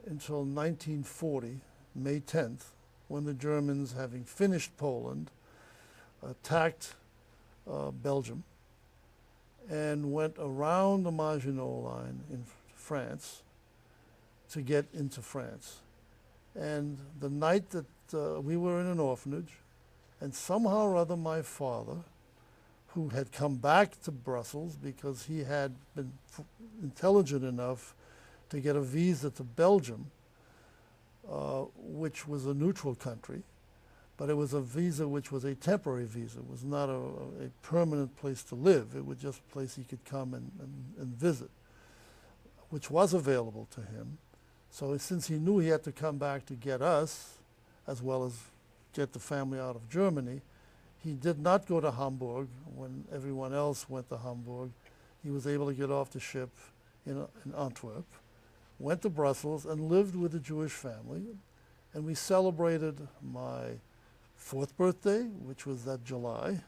until 1940, May 10th, when the Germans, having finished Poland, attacked Belgium and went around the Maginot Line in France to get into France. And the night that we were in an orphanage, and somehow or other my father, who had come back to Brussels because he had been intelligent enough to get a visa to Belgium, which was a neutral country, but it was a visa which was a temporary visa. It was not a permanent place to live. It was just a place he could come and visit, which was available to him. So since he knew he had to come back to get us, as well as get the family out of Germany, he did not go to Hamburg when everyone else went to Hamburg. He was able to get off the ship in Antwerp, went to Brussels, and lived with a Jewish family. And we celebrated my 4th birthday, which was that July.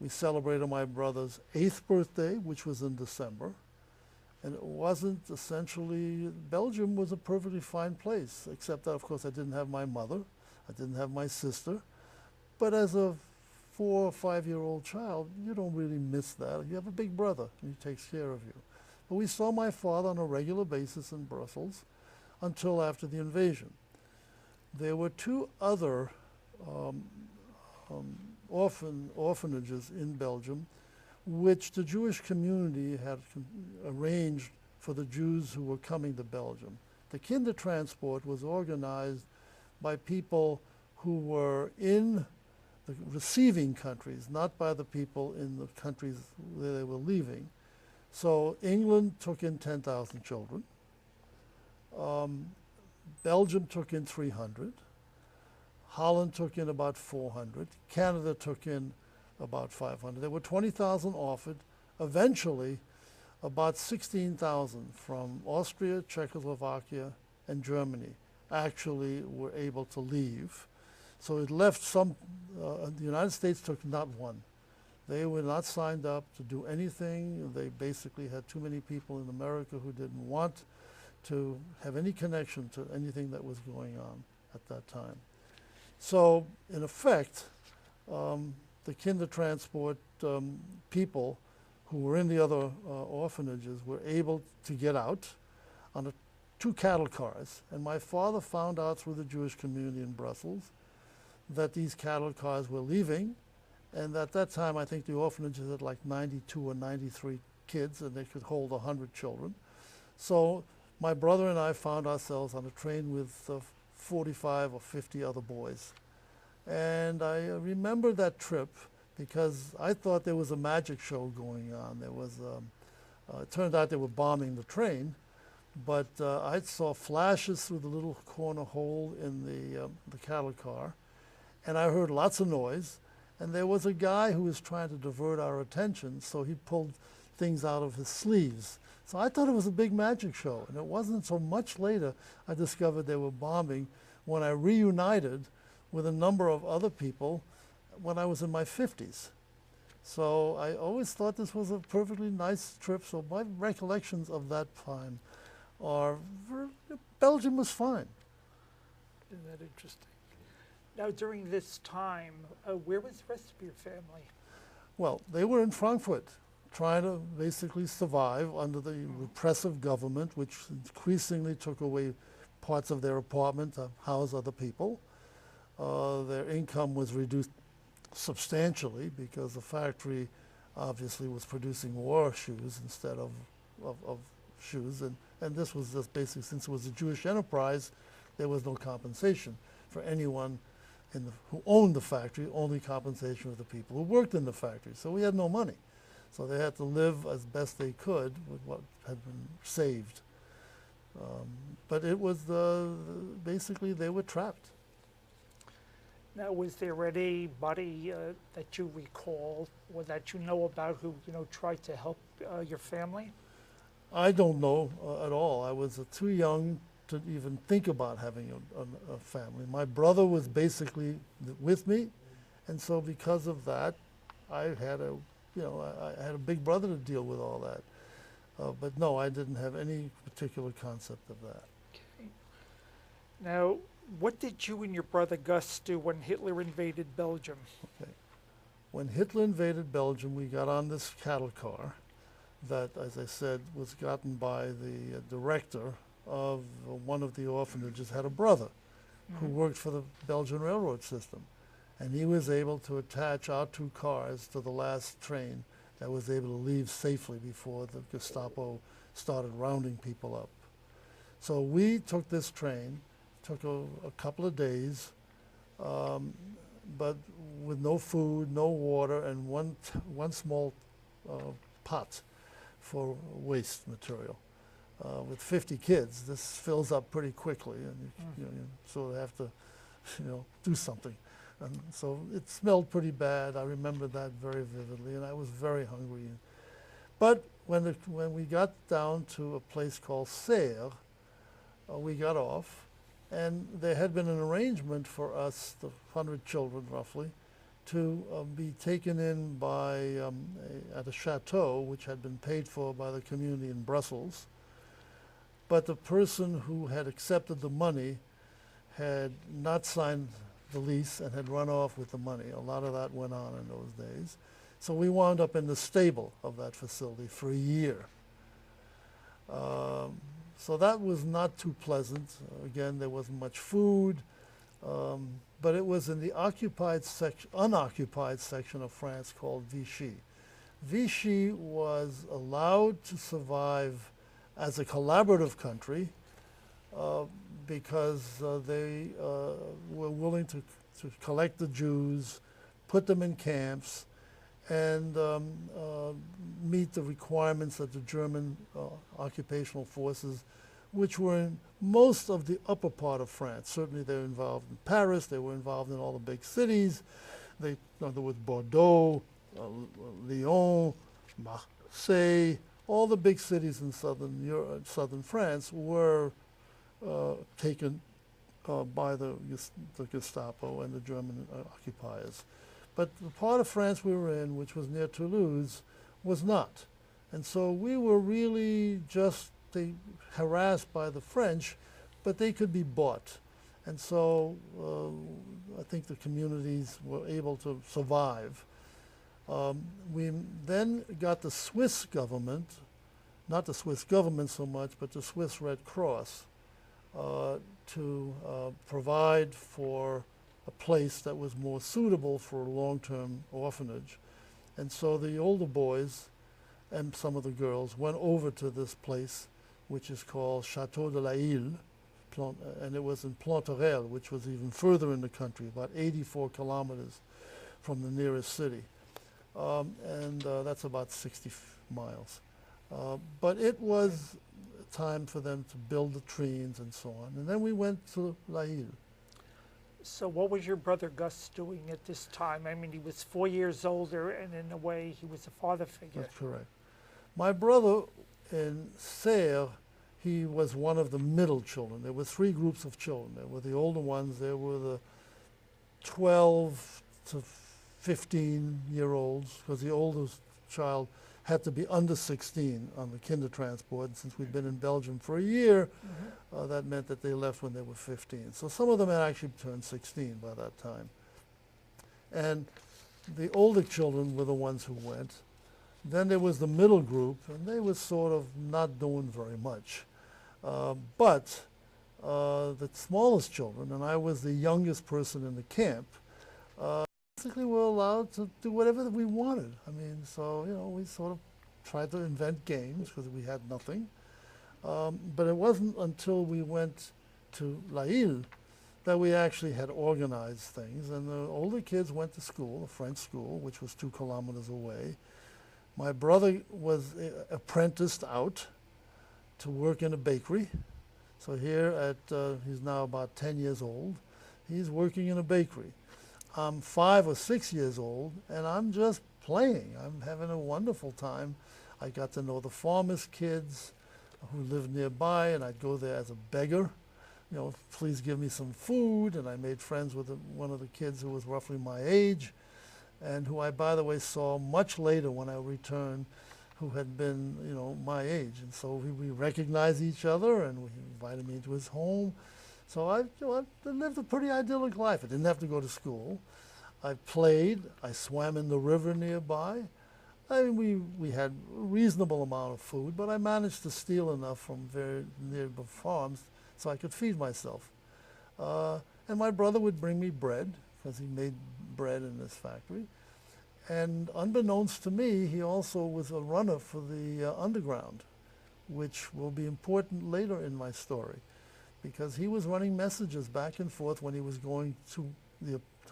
We celebrated my brother's 8th birthday, which was in December. And it wasn't essentially, Belgium was a perfectly fine place, except that, of course, I didn't have my mother. I didn't have my sister. But as a 4 or 5-year-old child, you don't really miss that. You have a big brother, and he takes care of you. But we saw my father on a regular basis in Brussels until after the invasion. There were 2 other orphanages in Belgium, which the Jewish community had arranged for the Jews who were coming to Belgium. The Kindertransport was organized by people who were in the receiving countries, not by the people in the countries where they were leaving. So England took in 10,000 children. Belgium took in 300. Holland took in about 400. Canada took in about 500. There were 20,000 offered. Eventually, about 16,000 from Austria, Czechoslovakia, and Germany actually were able to leave. So it left some, the United States took not one. They were not signed up to do anything. They basically had too many people in America who didn't want to have any connection to anything that was going on at that time. So in effect, the Kindertransport people who were in the other orphanages were able to get out on 2 cattle cars. And my father found out through the Jewish community in Brussels that these cattle cars were leaving. And at that time, I think the orphanages had like 92 or 93 kids, and they could hold 100 children. So my brother and I found ourselves on a train with 45 or 50 other boys. And I remember that trip because I thought there was a magic show going on. There was, it turned out they were bombing the train, but I saw flashes through the little corner hole in the cattle car, and I heard lots of noise. And there was a guy who was trying to divert our attention, so he pulled things out of his sleeves. So I thought it was a big magic show, and it wasn't so much later I discovered they were bombing when I reunited with a number of other people when I was in my 50s. So I always thought this was a perfectly nice trip, so my recollections of that time are, Belgium was fine. Isn't that interesting? Now, during this time, where was the rest of your family? Well, they were in Frankfurt, trying to basically survive under the repressive government, which increasingly took away parts of their apartment to house other people. Their income was reduced substantially because the factory obviously was producing war shoes instead of shoes. And this was just basically, since it was a Jewish enterprise, there was no compensation for anyone who owned the factory. Only compensation was the people who worked in the factory. So we had no money. So they had to live as best they could with what had been saved. But it was basically they were trapped. Now, was there anybody that you recall or that you know about who tried to help your family? I don't know at all. I was too young to even think about having a family. My brother was basically with me, and so because of that, I had I had a big brother to deal with all that. But no, I didn't have any particular concept of that. Okay. Now, what did you and your brother Gus do when Hitler invaded Belgium? Okay. When Hitler invaded Belgium, we got on this cattle car that, as I said, was gotten by the director of one of the orphanages, had a brother who worked for the Belgian railroad system. And he was able to attach our two cars to the last train that was able to leave safely before the Gestapo started rounding people up. So we took this train, took a couple of days, but with no food, no water, and one small pot for waste material. With 50 kids, this fills up pretty quickly, and you sort of have to, do something. And so it smelled pretty bad. I remember that very vividly, and I was very hungry. But when we got down to a place called Serres, we got off, and there had been an arrangement for us, the 100 children roughly, to be taken in by at a chateau which had been paid for by the community in Brussels. But the person who had accepted the money had not signed the lease and had run off with the money. A lot of that went on in those days. So we wound up in the stable of that facility for a year. So that was not too pleasant. Again, there wasn't much food, but it was in the unoccupied section of France called Vichy. Vichy was allowed to survive as a collaborative country because they were willing to collect the Jews, put them in camps, and meet the requirements of the German occupational forces, which were in most of the upper part of France. Certainly they were involved in Paris, they were involved in all the big cities. There was Bordeaux, Lyon, Marseille, all the big cities in southern France were taken by the Gestapo and the German occupiers. But the part of France we were in, which was near Toulouse, was not. And so we were really just harassed by the French, but they could be bought. And so I think the communities were able to survive. We then got the Swiss government, not the Swiss government so much, but the Swiss Red Cross, to provide for a place that was more suitable for a long-term orphanage. And so the older boys and some of the girls went over to this place, which is called Château de la Île, and it was in Planterel, which was even further in the country, about 84 kilometers from the nearest city. And that's about 60 miles. But it was time for them to build the trains and so on. And then we went to La Île. So what was your brother Gus doing at this time? I mean, he was 4 years older, and in a way, he was a father figure. That's correct. My brother in Serres, he was one of the middle children. There were 3 groups of children. There were the older ones. There were the 12 to 15-year-olds, because the oldest child had to be under 16 on the kinder transport. And since we'd been in Belgium for a year, that meant that they left when they were 15. So some of them had actually turned 16 by that time. And the older children were the ones who went. Then there was the middle group, and they were sort of not doing very much. But the smallest children, and I was the youngest person in the camp, basically were allowed to do whatever we wanted. I mean, so, we sort of tried to invent games because we had nothing. But it wasn't until we went to La Île that we actually had organized things. And the older kids went to school, a French school, which was 2 kilometers away. My brother was apprenticed out to work in a bakery. So here he's now about 10 years old. He's working in a bakery. I'm 5 or 6 years old, and I'm just playing. I'm having a wonderful time. I got to know the farmers' kids who lived nearby, and I'd go there as a beggar. Please give me some food. And I made friends with one of the kids who was roughly my age, and who I, by the way, saw much later when I returned, who had been, my age. And so we recognized each other, and he invited me to his home. So I lived a pretty idyllic life. I didn't have to go to school. I played. I swam in the river nearby. I mean, we had a reasonable amount of food, but I managed to steal enough from very nearby farms so I could feed myself. And my brother would bring me bread, because he made bread in this factory. And unbeknownst to me, he also was a runner for the underground, which will be important later in my story, because he was running messages back and forth when he was going to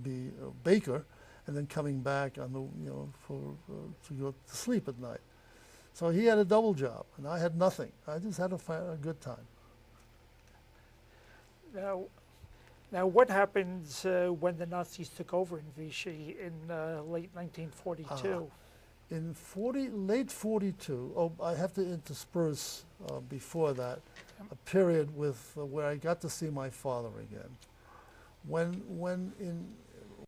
be a baker, and then coming back on the to go to sleep at night. So he had a double job, and I had nothing. I just had a good time. Now, what happens when the Nazis took over in Vichy in late 1942? In late 42, oh, I have to intersperse before that a period with where I got to see my father again. When